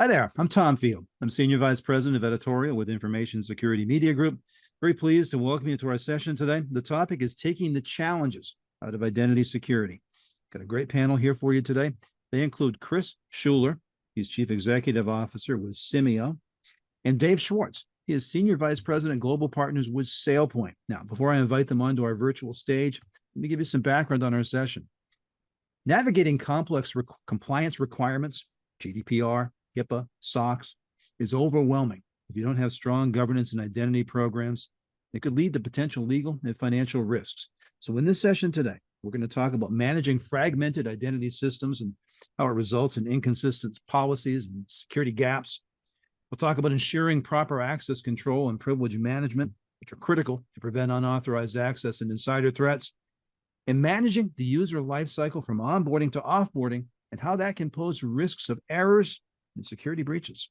Hi there, I'm Tom Field. I'm Senior Vice President of Editorial with Information Security Media Group. Very pleased to welcome you to our session today. The topic is taking the challenges out of identity security. Got a great panel here for you today. They include Chris Schuler, he's Chief Executive Officer with Simio, and Dave Schwartz. He is Senior Vice President Global Partners with SailPoint. Now, before I invite them onto our virtual stage, let me give you some background on our session. Navigating complex compliance requirements, GDPR, HIPAA, SOX, is overwhelming. If you don't have strong governance and identity programs, it could lead to potential legal and financial risks. So in this session today, we're going to talk about managing fragmented identity systems and how it results in inconsistent policies and security gaps. We'll talk about ensuring proper access control and privilege management, which are critical to prevent unauthorized access and insider threats, and managing the user lifecycle from onboarding to offboarding and how that can pose risks of errors and security breaches.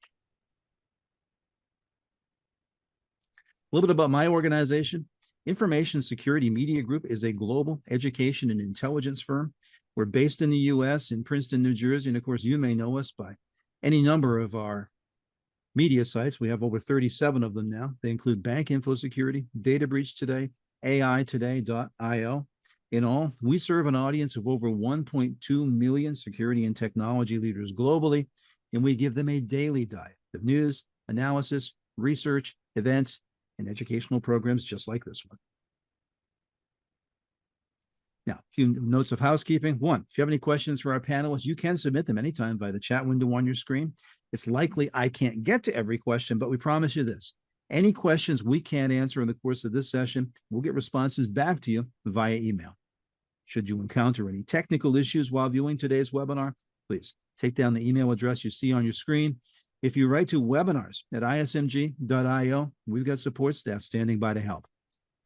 A little bit about my organization. Information Security Media Group is a global education and intelligence firm. We're based in the U.S. in Princeton, New Jersey, and of course, you may know us by any number of our media sites. We have over 37 of them now. They include Bank Info Security, Data Breach Today, AItoday.io. In all, we serve an audience of over 1.2 million security and technology leaders globally, and we give them a daily diet of news, analysis, research, events, and educational programs just like this one. Now, a few notes of housekeeping. One, if you have any questions for our panelists, you can submit them anytime via the chat window on your screen. It's likely I can't get to every question, but we promise you this. Any questions we can't answer in the course of this session, we'll get responses back to you via email. Should you encounter any technical issues while viewing today's webinar, please take down the email address you see on your screen. If you write to webinars@ismg.io, we've got support staff standing by to help.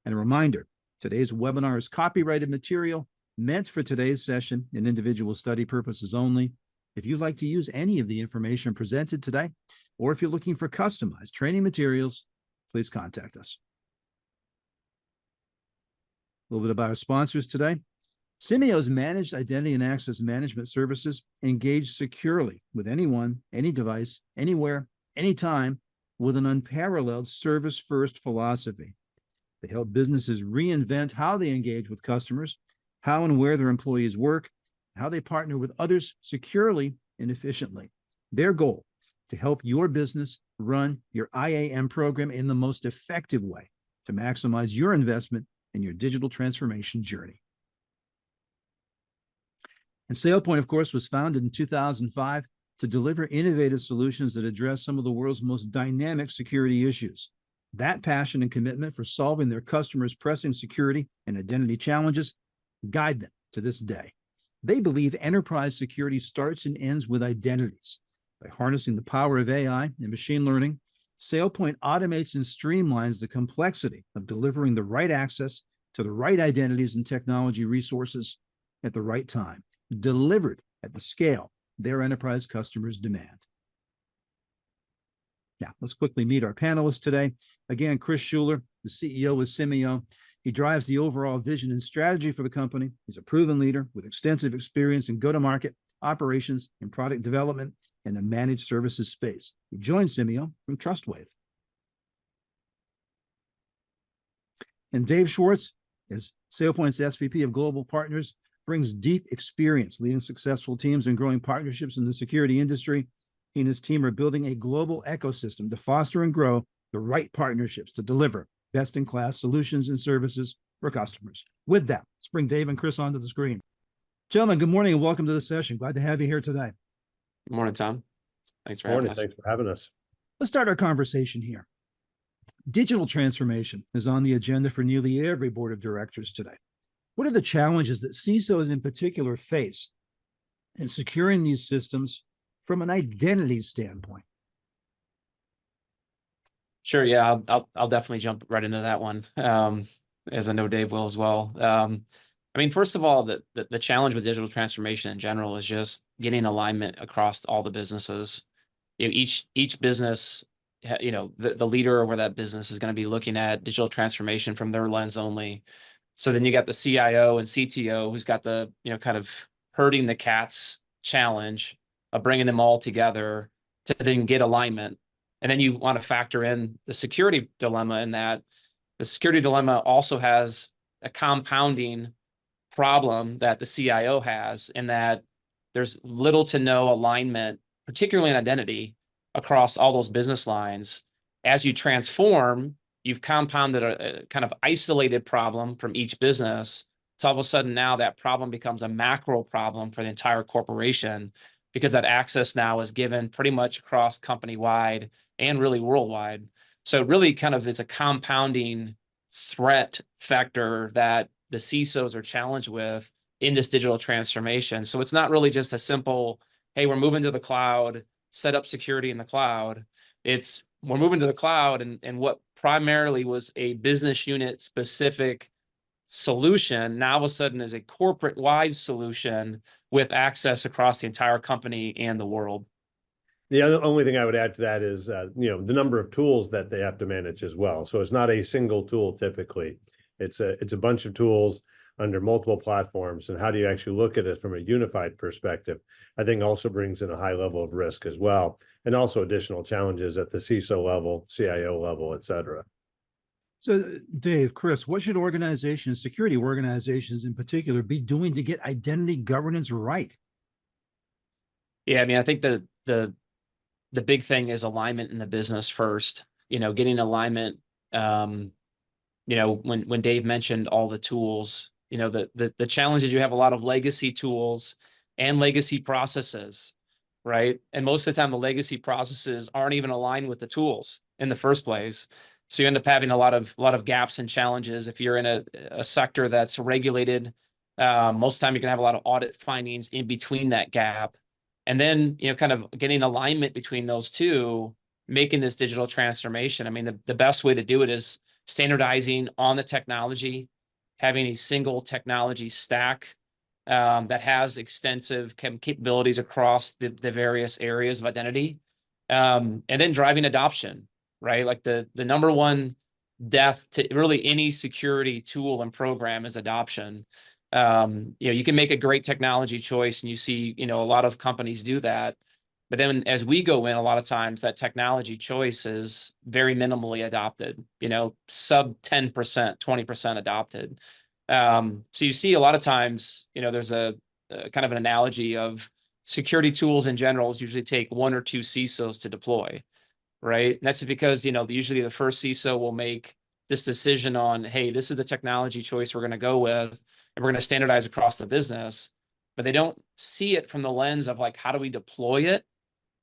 And a reminder, today's webinar is copyrighted material meant for today's session and individual study purposes only. If you'd like to use any of the information presented today, or if you're looking for customized training materials, please contact us. A little bit about our sponsors today. Simio's managed identity and access management services engage securely with anyone, any device, anywhere, anytime, with an unparalleled service-first philosophy. They help businesses reinvent how they engage with customers, how and where their employees work, how they partner with others securely and efficiently. Their goal, to help your business run your IAM program in the most effective way to maximize your investment in your digital transformation journey. And SailPoint, of course, was founded in 2005 to deliver innovative solutions that address some of the world's most dynamic security issues. That passion and commitment for solving their customers' pressing security and identity challenges guide them to this day. They believe enterprise security starts and ends with identities. By harnessing the power of AI and machine learning, SailPoint automates and streamlines the complexity of delivering the right access to the right identities and technology resources at the right time, delivered at the scale their enterprise customers demand. Now, let's quickly meet our panelists today. Again, Chris Schuler, the CEO of Simio. He drives the overall vision and strategy for the company. He's a proven leader with extensive experience in go-to-market, operations, and product development in the managed services space. He joined Simio from TrustWave. And Dave Schwartz is SailPoint's SVP of Global Partners, brings deep experience leading successful teams and growing partnerships in the security industry. He and his team are building a global ecosystem to foster and grow the right partnerships to deliver best-in-class solutions and services for customers. With that, let's bring Dave and Chris onto the screen. Gentlemen, good morning and welcome to the session. Glad to have you here today. Good morning, Tom. Thanks for having us. Thanks for having us. Let's start our conversation here. Digital transformation is on the agenda for nearly every board of directors today. What are the challenges that CISOs in particular face in securing these systems from an identity standpoint? Sure. Yeah, I'll definitely jump right into that one, as I know Dave will as well. I mean, first of all, the challenge with digital transformation in general is just getting alignment across all the businesses. You know, each business, you know, the leader over that business is going to be looking at digital transformation from their lens only. So then you got the CIO and CTO who's got the, you know, kind of herding the cats challenge of bringing them all together to then get alignment. And then you want to factor in the security dilemma in that the security dilemma also has a compounding problem that the CIO has, in that there's little to no alignment, particularly in identity, across all those business lines. As you transform, you've compounded a kind of isolated problem from each business. So all of a sudden now that problem becomes a macro problem for the entire corporation, because that access now is given pretty much across company-wide and really worldwide. So it really kind of is a compounding threat factor that the CISOs are challenged with in this digital transformation. So it's not really just a simple, hey, we're moving to the cloud, set up security in the cloud. It's we're moving to the cloud, and what primarily was a business unit specific solution now all of a sudden is a corporate wide solution with access across the entire company and the world. The only thing I would add to that is, the number of tools that they have to manage as well. So it's not a single tool typically. It's a bunch of tools under multiple platforms. And how do you actually look at it from a unified perspective? I think also brings in a high level of risk as well, and also additional challenges at the CISO level, CIO level, et cetera. So, Dave, Chris, what should organizations, security organizations in particular, be doing to get identity governance right? Yeah, I mean, I think the big thing is alignment in the business first. Getting alignment. When Dave mentioned all the tools, the challenge is you have a lot of legacy tools and legacy processes, right? And most of the time, the legacy processes aren't even aligned with the tools in the first place. So you end up having a lot of gaps and challenges. If you're in a sector that's regulated, most of the time you're gonna have a lot of audit findings in between that gap. And then, kind of getting alignment between those two, making this digital transformation. I mean, the best way to do it is standardizing on the technology, having a single technology stack that has extensive capabilities across the various areas of identity, and then driving adoption, right? Like the number one death to really any security tool and program is adoption. You can make a great technology choice, and you see, a lot of companies do that. But then as we go in, a lot of times that technology choice is very minimally adopted, sub 10%, 20% adopted. So you see a lot of times, there's a kind of an analogy of security tools in general usually take one or two CISOs to deploy, right? And that's because, usually the first CISO will make this decision on, hey, this is the technology choice we're going to go with, and we're going to standardize across the business. But they don't see it from the lens of like, how do we deploy it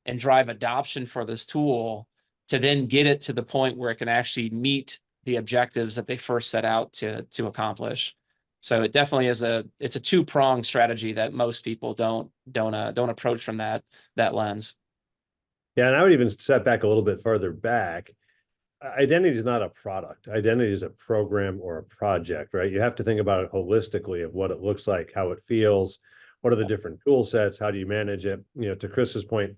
and drive adoption for this tool to then get it to the point where it can actually meet the objectives that they first set out to accomplish. So it definitely is it's a two-pronged strategy that most people don't approach from that lens. Yeah, and I would even step back a little bit further back. Identity is not a product. Identity is a program or a project, right? You have to think about it holistically of what it looks like, how it feels, what are the different tool sets, how do you manage it? To Chris's point,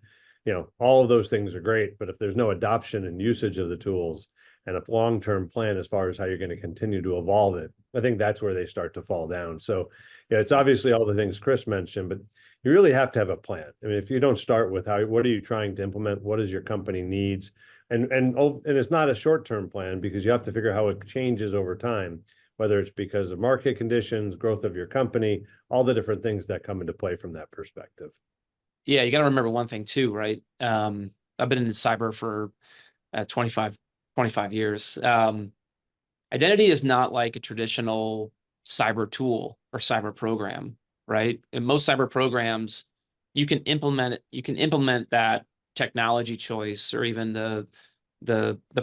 all of those things are great, but if there's no adoption and usage of the tools and a long-term plan as far as how you're going to continue to evolve it, I think that's where they start to fall down. So, it's obviously all the things Chris mentioned, but you really have to have a plan. I mean, if you don't start with what are you trying to implement? What does your company needs? And it's not a short-term plan, because you have to figure how it changes over time, whether it's because of market conditions, growth of your company, all the different things that come into play from that perspective. Yeah, you got to remember one thing too, right? I've been in cyber for 25 years. Identity is not like a traditional cyber tool or cyber program, right? In most cyber programs, you can implement that technology choice or even the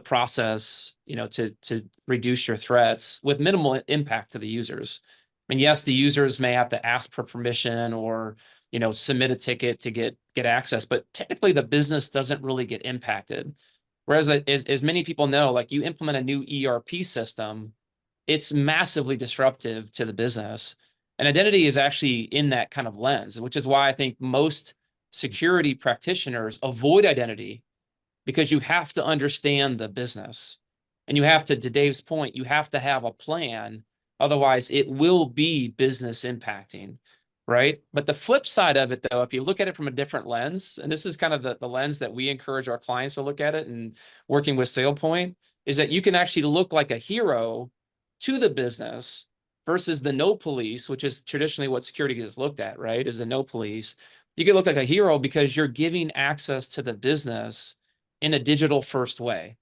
process, to reduce your threats with minimal impact to the users. I mean, yes, the users may have to ask for permission or submit a ticket to get access, but technically the business doesn't really get impacted. Whereas as many people know, like you implement a new ERP system, it's massively disruptive to the business. And identity is actually in that kind of lens, which is why I think most security practitioners avoid identity, because you have to understand the business. And you have to Dave's point, you have to have a plan. Otherwise, it will be business impacting. right? But the flip side of it, though, if you look at it from a different lens, and this is kind of the lens that we encourage our clients to look at it and working with SailPoint, is that you can actually look like a hero to the business versus the no police, which is traditionally what security is looked at, right? Is the no police. You can look like a hero because you're giving access to the business in a digital first way.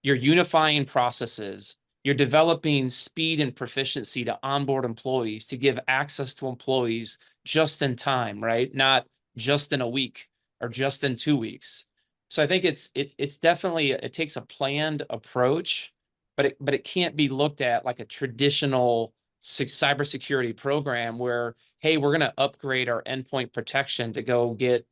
You're unifying processes. You're developing speed and proficiency to onboard employees, to give access to employees just in time, right? Not just in a week or just in 2 weeks. So I think it's definitely, it takes a planned approach, but it can't be looked at like a traditional cybersecurity program where, hey, we're going to upgrade our endpoint protection to go get,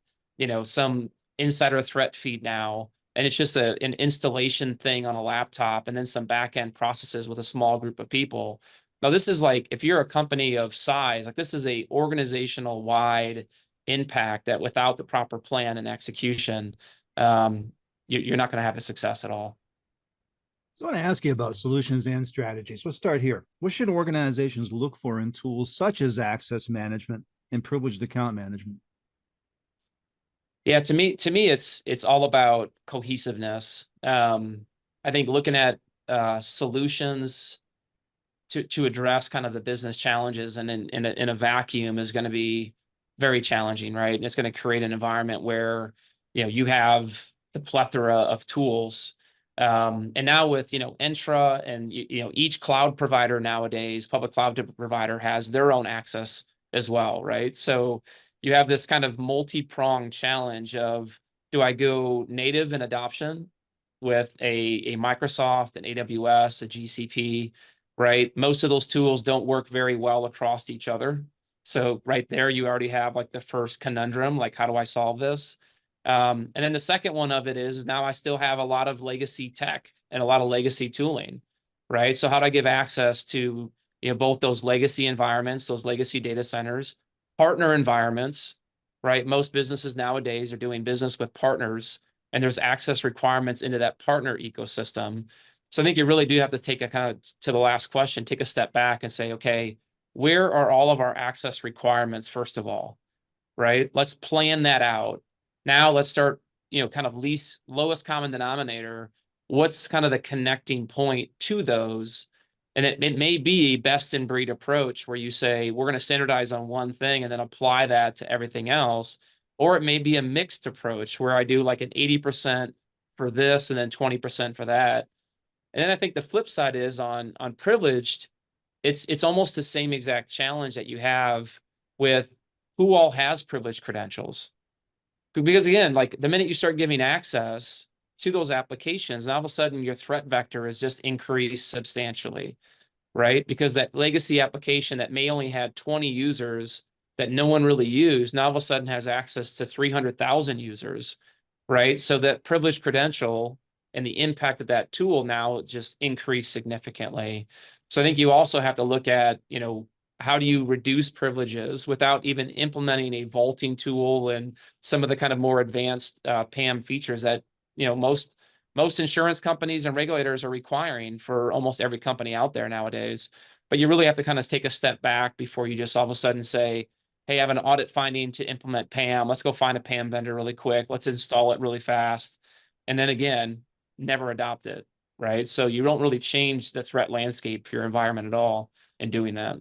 some insider threat feed now. And it's just an installation thing on a laptop and then some back-end processes with a small group of people. Now, this is like, if you're a company of size, like this is a organizational wide impact that without the proper plan and execution, you're not going to have a success at all. So I want to ask you about solutions and strategies. Let's start here. What should organizations look for in tools such as access management and privileged account management? Yeah, to me, it's all about cohesiveness. I think looking at solutions to address kind of the business challenges and in a vacuum is going to be very challenging, right? And it's going to create an environment where you have the plethora of tools. And now with Entra and each cloud provider nowadays, public cloud provider has their own access as well, right? So you have this kind of multi-pronged challenge of, do I go native in adoption with a Microsoft, an AWS, a GCP, right? Most of those tools don't work very well across each other. So right there, you already have like the first conundrum, like how do I solve this? And then the second one of it is now I still have a lot of legacy tech and a lot of legacy tooling, right? So how do I give access to both those legacy environments, those legacy data centers, partner environments, right? Most businesses nowadays are doing business with partners, and there's access requirements into that partner ecosystem. So I think you really do have to take a kind of, to the last question, take a step back and say, okay, where are all of our access requirements, first of all, right? Let's plan that out. Now let's start, kind of lowest common denominator. What's kind of the connecting point to those? And it may be a best in breed approach where you say, we're going to standardize on one thing and then apply that to everything else. Or it may be a mixed approach where I do like an 80% for this and then 20% for that. And then I think the flip side is on privileged, it's almost the same exact challenge that you have with who all has privileged credentials. Because again, like the minute you start giving access to those applications, now all of a sudden your threat vector is just increased substantially, right? Because that legacy application that may only had 20 users that no one really used, now all of a sudden has access to 300,000 users, right? So that privileged credential and the impact of that tool now just increased significantly. So I think you also have to look at, how do you reduce privileges without even implementing a vaulting tool and some of the kind of more advanced PAM features that most insurance companies and regulators are requiring for almost every company out there nowadays. But you really have to kind of take a step back before you just all of a sudden say, hey, I have an audit finding to implement PAM. Let's go find a PAM vendor really quick. Let's install it really fast. And then again, never adopt it, right? So you don't really change the threat landscape for your environment at all in doing that.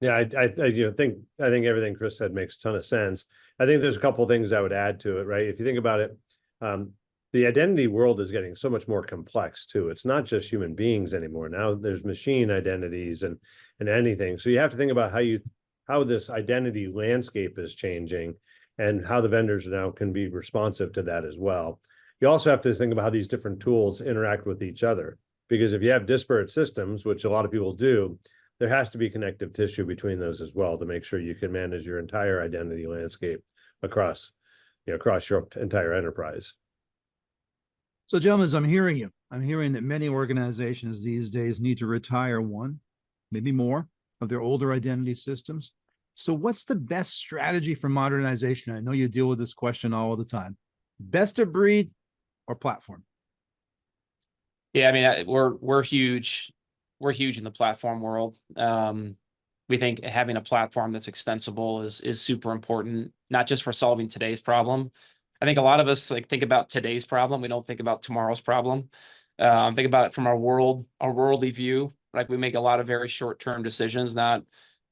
Yeah, I think everything Chris said makes a ton of sense. I think there's a couple of things I would add to it, right? If you think about it, the identity world is getting so much more complex too. It's not just human beings anymore. Now there's machine identities and anything. So you have to think about how this identity landscape is changing and how the vendors now can be responsive to that as well. You also have to think about how these different tools interact with each other, because if you have disparate systems, which a lot of people do, there has to be connective tissue between those as well to make sure you can manage your entire identity landscape across your entire enterprise. So, gentlemen, as I'm hearing you, I'm hearing that many organizations these days need to retire one, maybe more, of their older identity systems. So what's the best strategy for modernization? I know you deal with this question all the time. Best of breed or platform? Yeah, I mean, we're huge. We're huge in the platform world. we think having a platform that's extensible is super important, not just for solving today's problem. I think a lot of us like think about today's problem. We don't think about tomorrow's problem. Think about it from our worldly view. Like we make a lot of very short-term decisions, not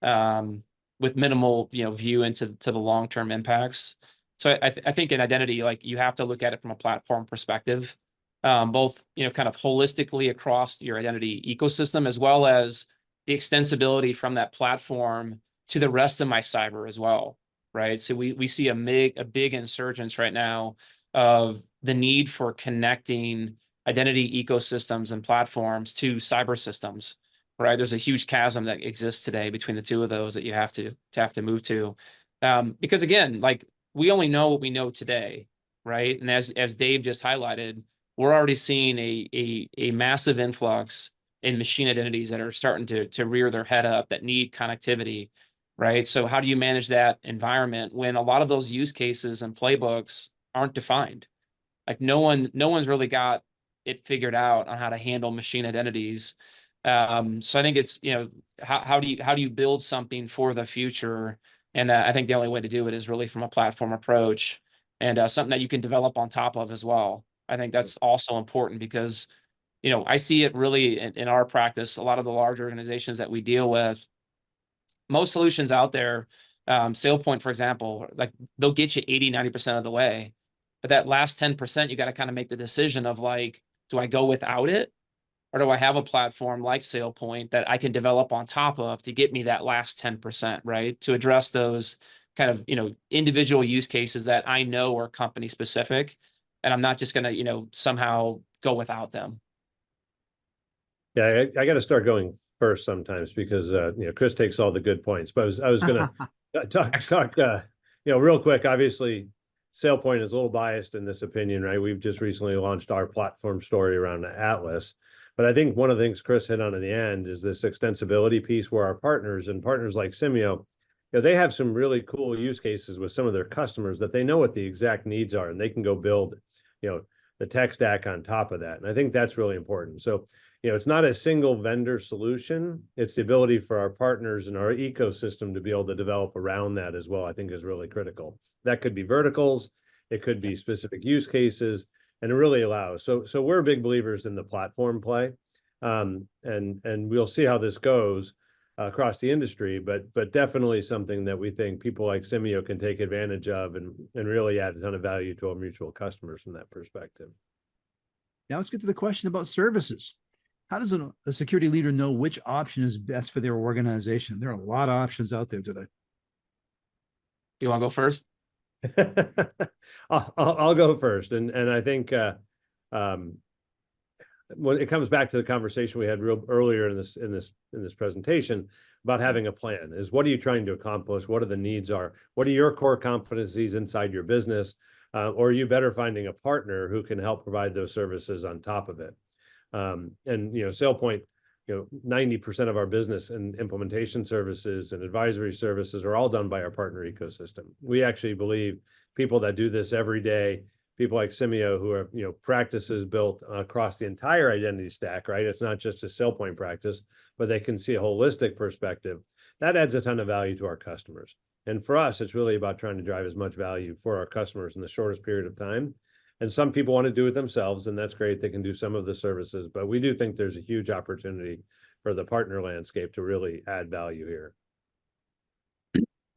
with minimal, view into the long-term impacts. So I think in identity, like you have to look at it from a platform perspective, both, kind of holistically across your identity ecosystem, as well as the extensibility from that platform to the rest of my cyber as well, right? So we see a big insurgence right now of the need for connecting identity ecosystems and platforms to cyber systems, right? There's a huge chasm that exists today between the two of those that you have to move to, because again, like we only know what we know today, right? And as Dave just highlighted, we're already seeing a massive influx in machine identities that are starting to rear their head up that need connectivity, right? So how do you manage that environment when a lot of those use cases and playbooks aren't defined? Like no one's really got it figured out on how to handle machine identities. So I think it's, how do you build something for the future? And I think the only way to do it is really from a platform approach and something that you can develop on top of as well. I think that's also important because, I see it really in our practice, a lot of the large organizations that we deal with, most solutions out there, SailPoint, for example, like they'll get you 80-90% of the way. But that last 10%, you got to kind of make the decision of like, do I go without it? Or do I have a platform like SailPoint that I can develop on top of to get me that last 10%, right? To address those kind of, individual use cases that I know are company specific. And I'm not just going to, somehow go without them. Yeah, I got to start going first sometimes because Chris takes all the good points. But I was going to talk real quick. Obviously, SailPoint is a little biased in this opinion, right? We've just recently launched our platform story around Atlas. But I think one of the things Chris hit on in the end is this extensibility piece where our partners like Simio, they have some really cool use cases with some of their customers that they know what the exact needs are and they can go build, the tech stack on top of that. And I think that's really important. So, it's not a single vendor solution. It's the ability for our partners and our ecosystem to be able to develop around that as well, I think is really critical. That could be verticals, it could be specific use cases, and it really allows. So we're big believers in the platform play. And we'll see how this goes across the industry, but definitely something that we think people like Simio can take advantage of and really add a ton of value to our mutual customers from that perspective. Now let's get to the question about services. How does a security leader know which option is best for their organization? There are a lot of options out there today. Do you want to go first? I'll go first, and I think when it comes back to the conversation we had earlier in this presentation about having a plan, is what are you trying to accomplish? What are the needs are? What are your core competencies inside your business? Or are you better finding a partner who can help provide those services on top of it? And SailPoint, 90% of our business and implementation services and advisory services are all done by our partner ecosystem. We actually believe people that do this every day, people like Simio who are, practices built across the entire identity stack, right? It's not just a SailPoint practice, but they can see a holistic perspective. That adds a ton of value to our customers. And for us, it's really about trying to drive as much value for our customers in the shortest period of time. And some people want to do it themselves, and that's great. They can do some of the services, but we do think there's a huge opportunity for the partner landscape to really add value here.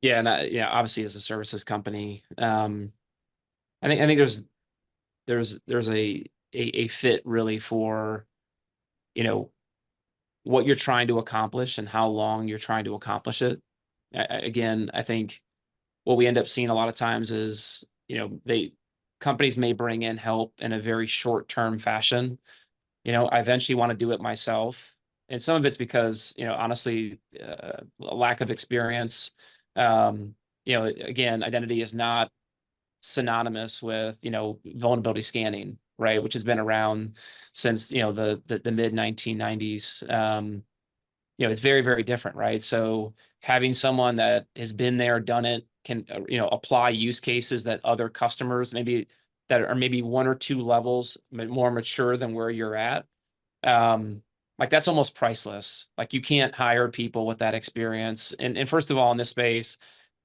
Yeah, and obviously as a services company, I think there's a fit really for, what you're trying to accomplish and how long you're trying to accomplish it. Again, I think what we end up seeing a lot of times is, companies may bring in help in a very short-term fashion. I eventually want to do it myself. And some of it's because, honestly, a lack of experience. Again, identity is not synonymous with, vulnerability scanning, right? Which has been around since, the mid 1990s. It's very, very different, right? So having someone that has been there, done it, can, apply use cases that other customers that are maybe one or two levels more mature than where you're at, like that's almost priceless. Like you can't hire people with that experience. And first of all, in this space,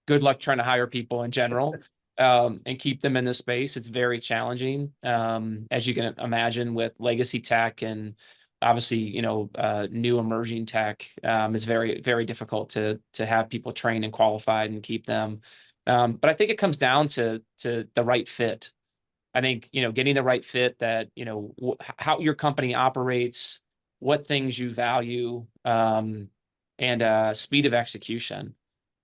good luck trying to hire people in general, and keep them in this space. It's very challenging, as you can imagine, with legacy tech and obviously, new emerging tech. Is very, very difficult to have people trained and qualified and keep them. But I think it comes down to the right fit. I think, getting the right fit that, how your company operates, what things you value, and speed of execution.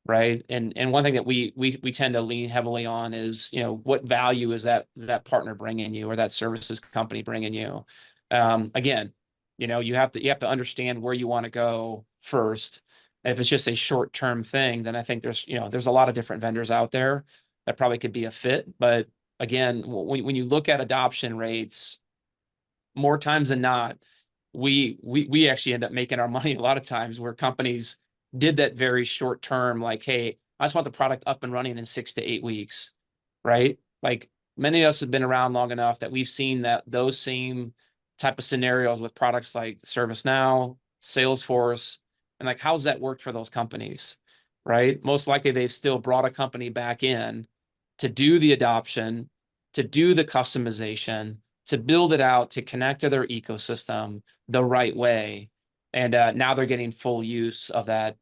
Right. And one thing that we tend to lean heavily on is, what value is that partner bringing you, or that services company bringing you? Again, you have to understand where you want to go first. And if it's just a short-term thing, then I think there's a lot of different vendors out there that probably could be a fit. But again, when you look at adoption rates, more times than not, we actually end up making our money a lot of times where companies did that very short term, like, hey, I just want the product up and running in 6 to 8 weeks, right? Like many of us have been around long enough that we've seen that those same type of scenarios with products like ServiceNow, Salesforce, and like, how's that worked for those companies, right? Most likely they've still brought a company back in to do the adoption, to do the customization, to build it out, to connect to their ecosystem the right way. And now they're getting full use of that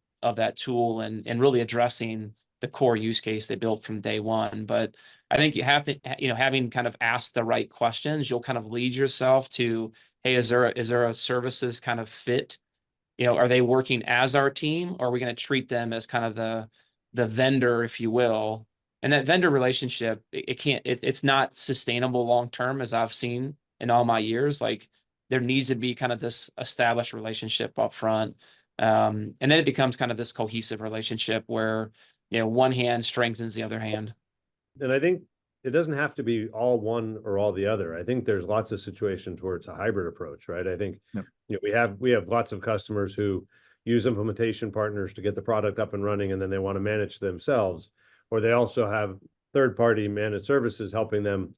tool and really addressing the core use case they built from day one. But I think you have to, having kind of asked the right questions, you'll kind of lead yourself to, hey, is there a services kind of fit? Are they working as our team, or are we going to treat them as kind of the vendor, if you will? And that vendor relationship, it's not sustainable long term, as I've seen in all my years. Like there needs to be kind of this established relationship up front. And then it becomes kind of this cohesive relationship where, one hand strengthens the other hand. And I think it doesn't have to be all one or all the other. I think there's lots of situations where it's a hybrid approach, right? I think we have lots of customers who use implementation partners to get the product up and running, and then they want to manage themselves, or they also have third-party managed services helping them,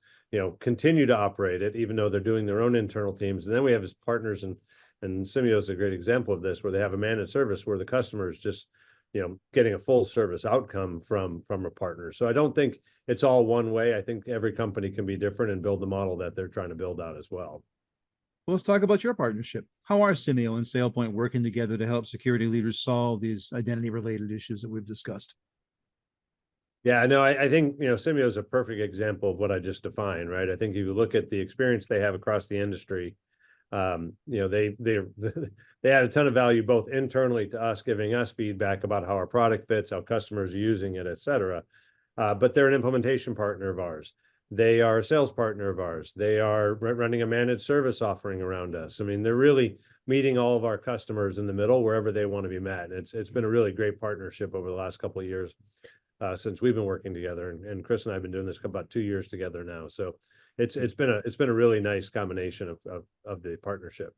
continue to operate it, even though they're doing their own internal teams. And then we have partners, and Simeo is a great example of this, where they have a managed service where the customer is just, getting a full service outcome from a partner. So I don't think it's all one way. I think every company can be different and build the model that they're trying to build out as well. Well, let's talk about your partnership. How are Simeo and SailPoint working together to help security leaders solve these identity-related issues that we've discussed? Yeah, no, I think, Simeo is a perfect example of what I just defined, right? I think if you look at the experience they have across the industry, they add a ton of value both internally to us, giving us feedback about how our product fits, how customers are using it, et cetera. But they're an implementation partner of ours. They are a sales partner of ours. They are running a managed service offering around us. I mean, they're really meeting all of our customers in the middle wherever they want to be met. And it's been a really great partnership over the last couple of years since we've been working together. And Chris and I have been doing this about 2 years together now. So it's been a really nice combination of the partnership.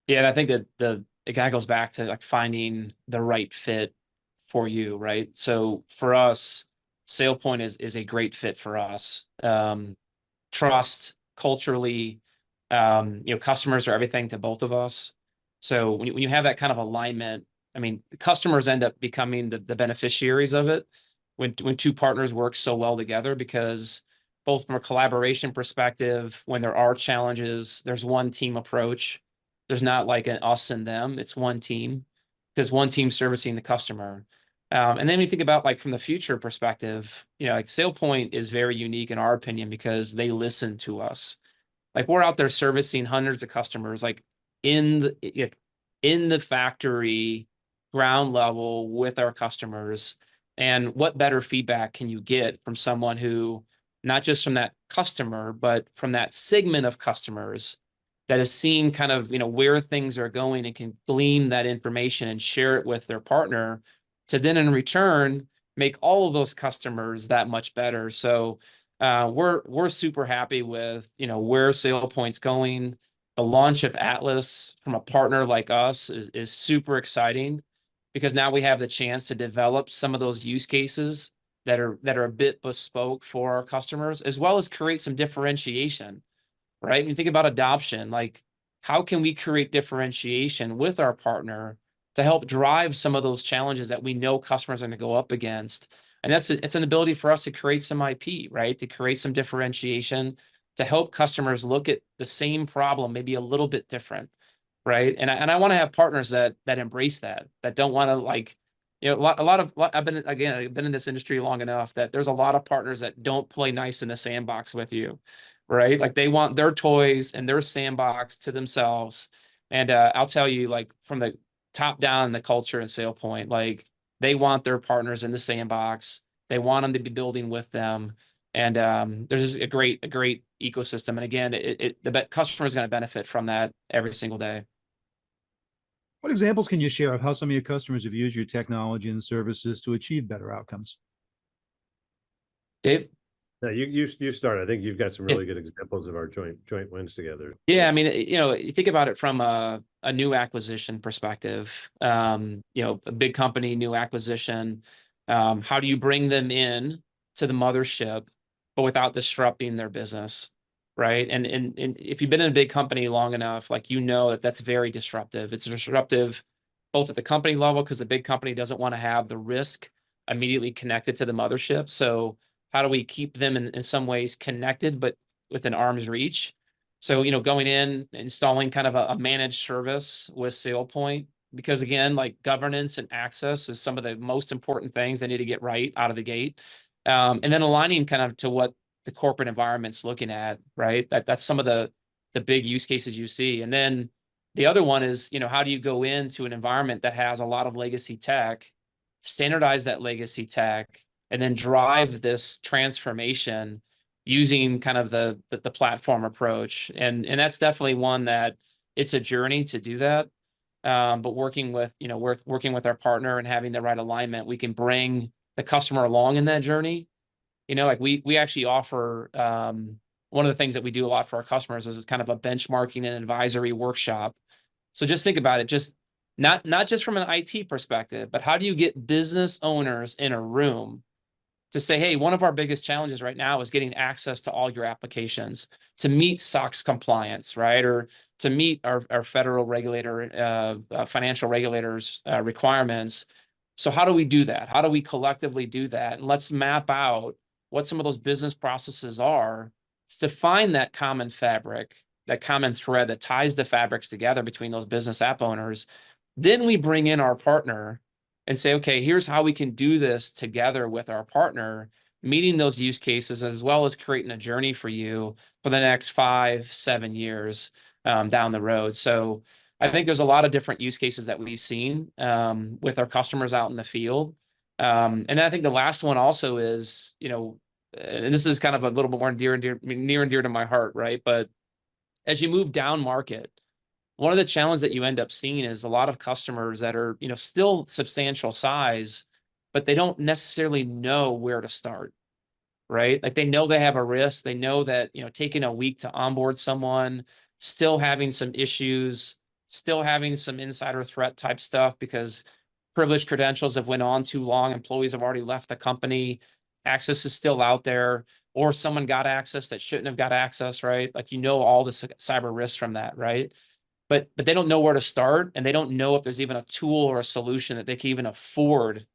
Yeah, and I think that it kind of goes back to like finding the right fit for you, right? So for us, SailPoint is a great fit for us. Trust, culturally, customers are everything to both of us. So when you have that kind of alignment, I mean, customers end up becoming the beneficiaries of it when two partners work so well together, because both from a collaboration perspective, when there are challenges, there's one team approach. There's not like an us and them. It's one team, because one team servicing the customer. And then we think about like from the future perspective, like SailPoint is very unique in our opinion because they listen to us. Like we're out there servicing hundreds of customers, like in the factory ground level with our customers. And what better feedback can you get from someone who, not just from that customer, but from that segment of customers that is seeing kind of, where things are going and can glean that information and share it with their partner to then in return, make all of those customers that much better. So we're super happy with, where SailPoint's going. The launch of Atlas from a partner like us is super exciting, because now we have the chance to develop some of those use cases that are a bit bespoke for our customers, as well as create some differentiation, right? When you think about adoption, like how can we create differentiation with our partner to help drive some of those challenges that we know customers are going to go up against? And it's an ability for us to create some IP, right? To create some differentiation, to help customers look at the same problem, maybe a little bit different, right? And I want to have partners that embrace that don't want to like, you know, I've been in this industry long enough that there's a lot of partners that don't play nice in the sandbox with you, right? Like they want their toys and their sandbox to themselves. And I'll tell you, like from the top down, the culture and SailPoint, like they want their partners in the sandbox. They want them to be building with them. And there's a great ecosystem. And again, the customer is going to benefit from that every single day. What examples can you share of how some of your customers have used your technology and services to achieve better outcomes? Dave? No, you start. I think you've got some really good examples of our joint wins together. Yeah, I mean, you know, you think about it from a new acquisition perspective. You know, a big company, new acquisition. How do you bring them in to the mothership, but without disrupting their business, right? And if you've been in a big company long enough, like you know that that's very disruptive. It's disruptive both at the company level because the big company doesn't want to have the risk immediately connected to the mothership. So how do we keep them in some ways connected, but within arm's reach? So, you know, going in, installing kind of a managed service with SailPoint, because again, like governance and access is some of the most important things they need to get right out of the gate. And then aligning kind of to what the corporate environment's looking at, right? That's some of the big use cases you see. And then the other one is, you know, how do you go into an environment that has a lot of legacy tech, standardize that legacy tech, and then drive this transformation using kind of the platform approach. And that's definitely one that it's a journey to do that. But working with, you know, working with our partner and having the right alignment, we can bring the customer along in that journey. You know, like we actually offer, one of the things that we do a lot for our customers is kind of a benchmarking and advisory workshop. So just think about it, just not just from an IT perspective, but how do you get business owners in a room to say, hey, one of our biggest challenges right now is getting access to all your applications to meet SOX compliance, right? Or to meet our federal regulator, financial regulators requirements. So how do we do that? How do we collectively do that? And let's map out what some of those business processes are to find that common fabric, that common thread that ties the fabrics together between those business app owners. Then we bring in our partner and say, okay, here's how we can do this together with our partner, meeting those use cases, as well as creating a journey for you for the next 5-7 years down the road. So I think there's a lot of different use cases that we've seen with our customers out in the field. And then I think the last one also is, you know, and this is kind of a little bit more near and dear to my heart, right? But as you move down market, one of the challenges that you end up seeing is a lot of customers that are, you know, still substantial size, but they don't necessarily know where to start, right? Like they know they have a risk. They know that, you know, taking a week to onboard someone, still having some issues, still having some insider threat type stuff because privileged credentials have went on too long. Employees have already left the company. Access is still out there, or someone got access that shouldn't have got access, right? Like, you know, all the cyber risks from that, right? But they don't know where to start, and they don't know if there's even a tool or a solution that they can even afford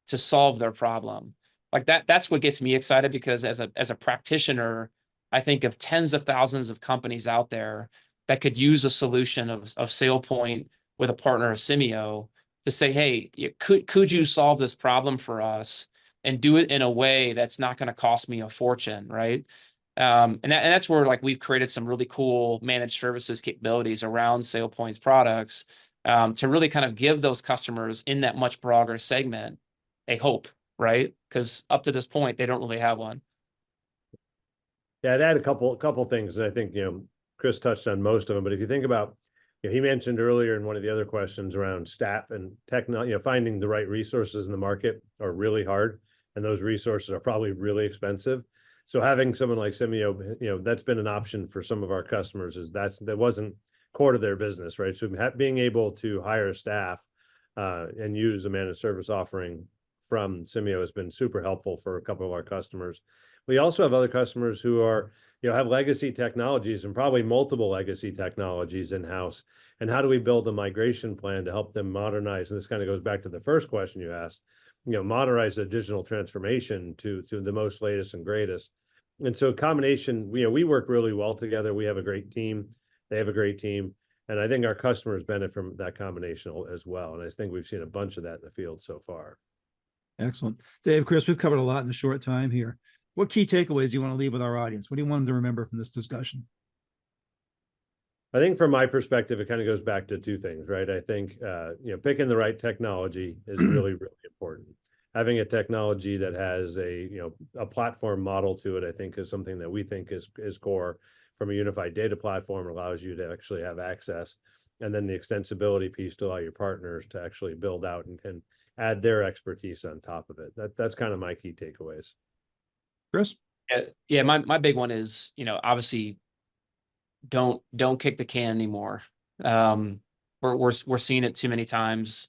to solve their problem. Like that's what gets me excited, because as a practitioner, I think of tens of thousands of companies out there that could use a solution of SailPoint with a partner of Simio to say, hey, could you solve this problem for us and do it in a way that's not going to cost me a fortune, right? And that's where like we've created some really cool managed services capabilities around SailPoint's products to really kind of give those customers in that much broader segment a hope, right? Because up to this point, they don't really have one. Yeah, I'd add a couple things, and I think, you know, Chris touched on most of them. But if you think about, you know, he mentioned earlier in one of the other questions around staff and technology, you know, finding the right resources in the market are really hard, and those resources are probably really expensive. So having someone like Simio, you know, that's been an option for some of our customers, is that wasn't core to their business, right? So being able to hire staff and use a managed service offering from Simio has been super helpful for a couple of our customers. We also have other customers who are, have legacy technologies and probably multiple legacy technologies in-house. And how do we build a migration plan to help them modernize? And this kind of goes back to the first question you asked, modernize the digital transformation to the most latest and greatest. And so combination, we work really well together. We have a great team. They have a great team. And I think our customers benefit from that combination as well. And I think we've seen a bunch of that in the field so far. Excellent. Dave, Chris, we've covered a lot in a short time here. What key takeaways do you want to leave with our audience? What do you want them to remember from this discussion? I think from my perspective, it kind of goes back to two things, right? I think, picking the right technology is really, really important. Having a technology that has a platform model to it, I think is something that we think is core. From a unified data platform, allows you to actually have access. And then the extensibility piece to allow your partners to actually build out and add their expertise on top of it. That's kind of my key takeaways. Chris? Yeah, my big one is, obviously don't kick the can anymore. We're seeing it too many times.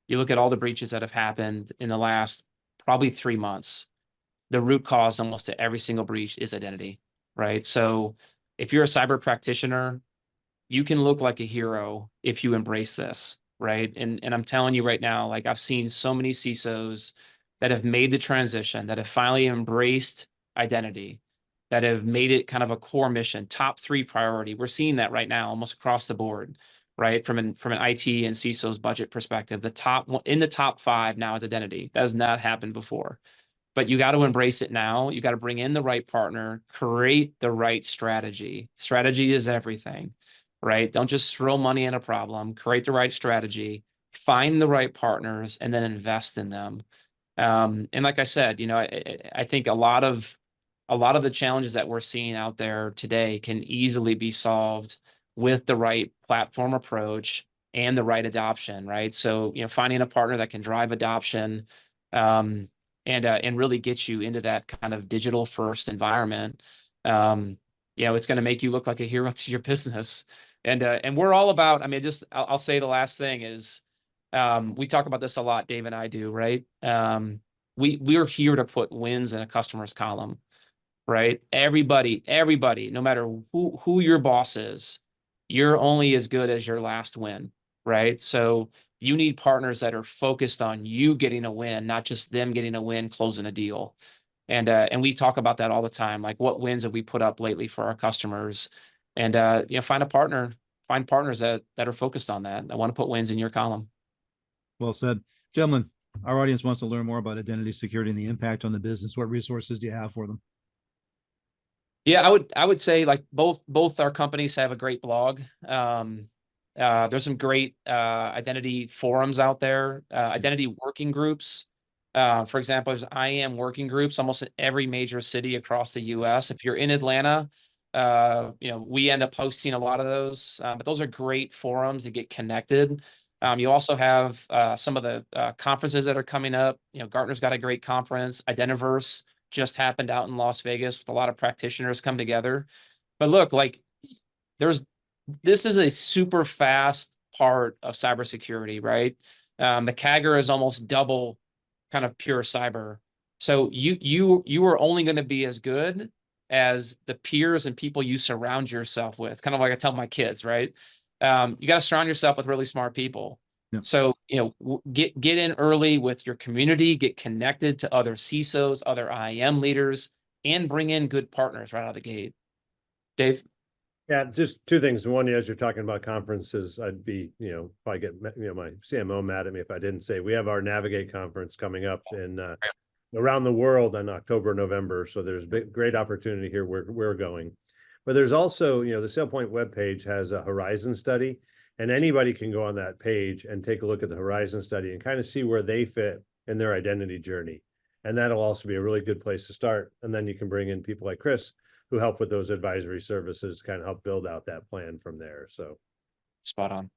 You look at all the breaches that have happened in the last probably 3 months. The root cause almost to every single breach is identity, right? So if you're a cyber practitioner, you can look like a hero if you embrace this, right? And I'm telling you right now, like I've seen so many CISOs that have made the transition, that have finally embraced identity, that have made it kind of a core mission, top 3 priority. We're seeing that right now almost across the board, right? From an IT and CISO's budget perspective, the top 5 now is identity. That has not happened before. But you got to embrace it now. You got to bring in the right partner, create the right strategy. Strategy is everything, right? Don't just throw money at a problem, create the right strategy, find the right partners, and then invest in them. And like I said, I think a lot of the challenges that we're seeing out there today can easily be solved with the right platform approach and the right adoption, right? So, finding a partner that can drive adoption, and really get you into that kind of digital first environment. It's going to make you look like a hero to your business. And we're all about, I'll say the last thing is, we talk about this a lot, Dave and I do, right? We're here to put wins in a customer's column, right? Everybody, no matter who your boss is, you're only as good as your last win, right? So you need partners that are focused on you getting a win, not just them getting a win, closing a deal. And we talk about that all the time. Like, what wins have we put up lately for our customers? And find partners that are focused on that want to put wins in your column. Well said. Gentlemen, our audience wants to learn more about identity security and the impact on the business. What resources do you have for them? Yeah, I would say like both our companies have a great blog. There's some great identity forums out there, identity working groups. For example, there's IAM working groups almost in every major city across the US. If you're in Atlanta, we end up hosting a lot of those, but those are great forums to get connected. You also have some of the conferences that are coming up. Gartner's got a great conference. Identiverse just happened out in Las Vegas with a lot of practitioners come together. But look, like this is a super fast part of cybersecurity, right? The CAGR is almost double kind of pure cyber. So you are only going to be as good as the peers and people you surround yourself with. Kind of like I tell my kids, right? You got to surround yourself with really smart people. Yep. So, get in early with your community, get connected to other CISOs, other IAM leaders, and bring in good partners right out of the gate. Dave? Yeah, just two things. One, as you're talking about conferences, I'd be, probably get, my CMO mad at me if I didn't say we have our Navigate conference coming up in around the world in October, November. So there's great opportunity here where we're going. But there's also, the SailPoint webpage has a Horizon study, and anybody can go on that page and take a look at the Horizon study and kind of see where they fit in their identity journey. And that'll also be a really good place to start. And then you can bring in people like Chris, who help with those advisory services to kind of help build out that plan from there. So spot on.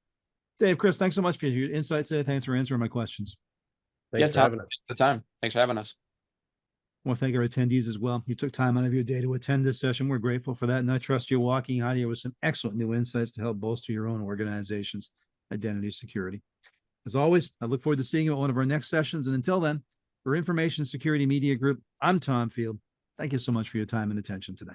Dave, Chris, thanks so much for your insights today. Thanks for answering my questions. Thanks for having us. The time. Thanks for having us. I want to thank our attendees as well. You took time out of your day to attend this session. We're grateful for that. And I trust you're walking out here with some excellent new insights to help bolster your own organization's identity security. As always, I look forward to seeing you at one of our next sessions. And until then, for Information Security Media Group, I'm Tom Field. Thank you so much for your time and attention today.